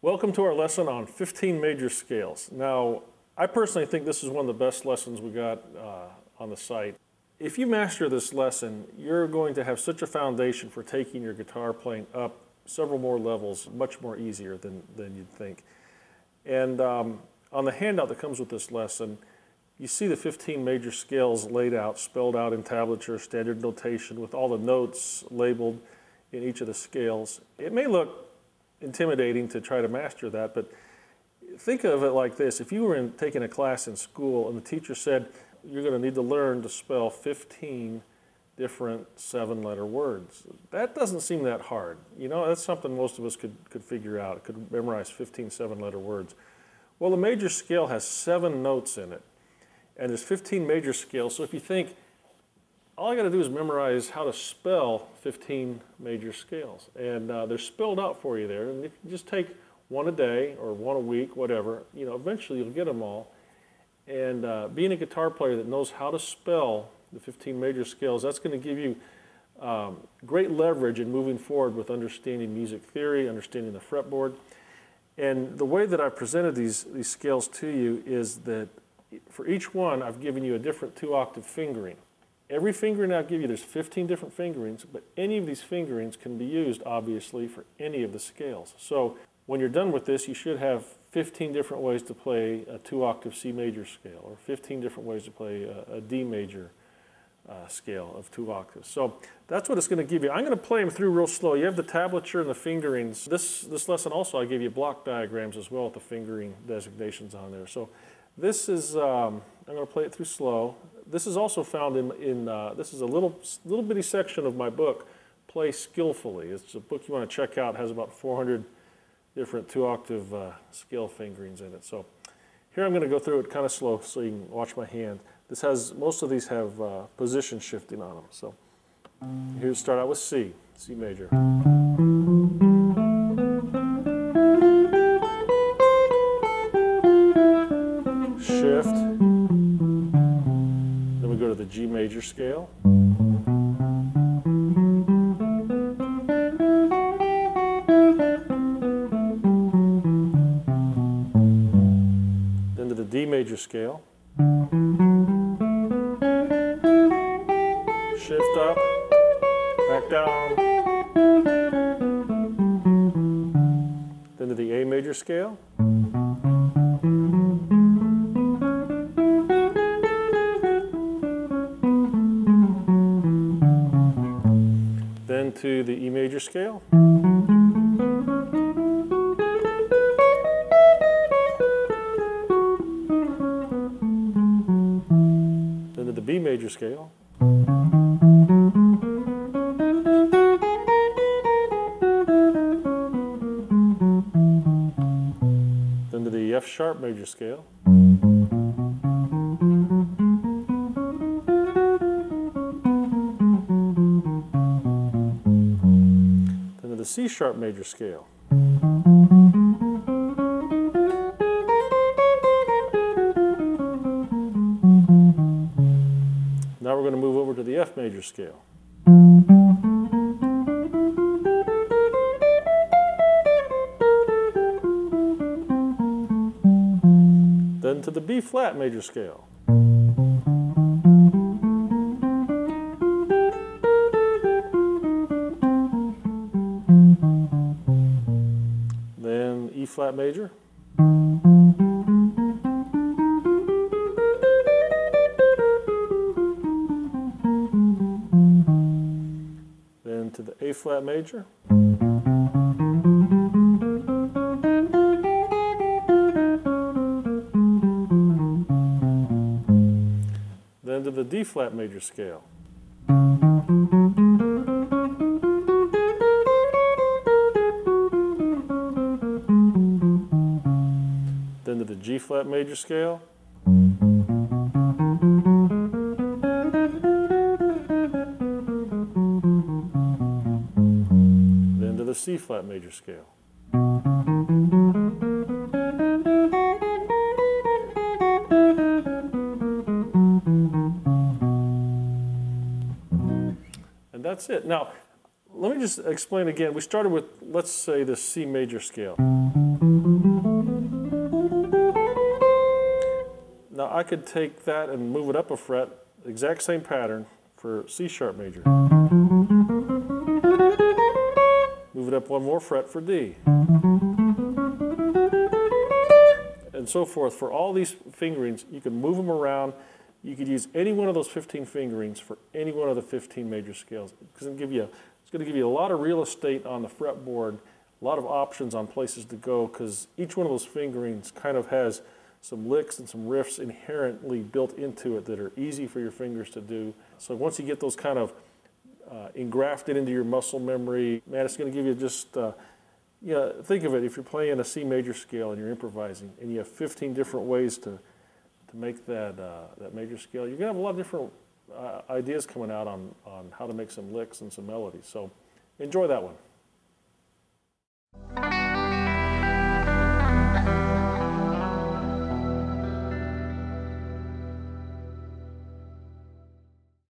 Welcome to our lesson on 15 major scales. Now, I personally think this is one of the best lessons we got on the site. If you master this lesson, you're going to have such a foundation for taking your guitar playing up several more levels, much more easier than you'd think. And on the handout that comes with this lesson, you see the 15 major scales laid out, spelled out in tablature, standard notation, with all the notes labeled in each of the scales. It may look intimidating to try to master that, but think of it like this. If you were taking a class in school and the teacher said, you're going to need to learn to spell 15 different 7-letter words. That doesn't seem that hard. You know, that's something most of us could figure out, could memorize 15 7-letter words. Well, the major scale has 7 notes in it, and there's 15 major scales. So if you think, all I got to do is memorize how to spell 15 major scales. And they're spelled out for you there. And if you just take one a day or one a week, whatever, you know, eventually you'll get them all. And being a guitar player that knows how to spell the 15 major scales, that's going to give you great leverage in moving forward with understanding music theory, understanding the fretboard. And the way that I've presented these scales to you is that for each one, I've given you a different 2-octave fingering. Every fingering I give you, there's 15 different fingerings, but any of these fingerings can be used, obviously, for any of the scales. So when you're done with this, you should have 15 different ways to play a 2-octave C major scale, or 15 different ways to play a D major scale of 2 octaves. So that's what it's going to give you. I'm going to play them through real slow. You have the tablature and the fingerings. This lesson also, I gave you block diagrams as well with the fingering designations on there. So this is, I'm going to play it through slow. This is also found this is a little bitty section of my book, Play Skillfully. It's a book you want to check out. It has about 400 different 2-octave scale fingerings in it. So here I'm going to go through it kind of slow so you can watch my hand. Most of these have position shifting on them. So here's start out with C major. Shift. Then we go to the G major scale. Then to the D major scale. Shift up, back down. Then to the A major scale. Then to the E major scale. Then to the B major scale. Then to the F sharp major scale. Then to the C sharp major scale. Now we're going to move over to the F major scale. Then to the B flat major scale. Then E flat major. Then to the A flat major. Then to the D flat major scale. Then to the G flat major scale. Then to the C flat major scale. And that's it. Now, let me just explain again. We started with, let's say, the C major scale. Now I could take that and move it up a fret, exact same pattern for C sharp major. Move it up one more fret for D. And so forth. For all these fingerings, you can move them around. You could use any one of those 15 fingerings for any one of the 15 major scales. It's going to give you a lot of real estate on the fretboard, a lot of options on places to go, because each one of those fingerings kind of has some licks and some riffs inherently built into it that are easy for your fingers to do. So once you get those kind of engrafted into your muscle memory, man, it's going to give you just, think of it, if you're playing a C major scale and you're improvising and you have 15 different ways to make that major scale, you're going to have a lot of different ideas coming out on how to make some licks and some melodies. So enjoy that one.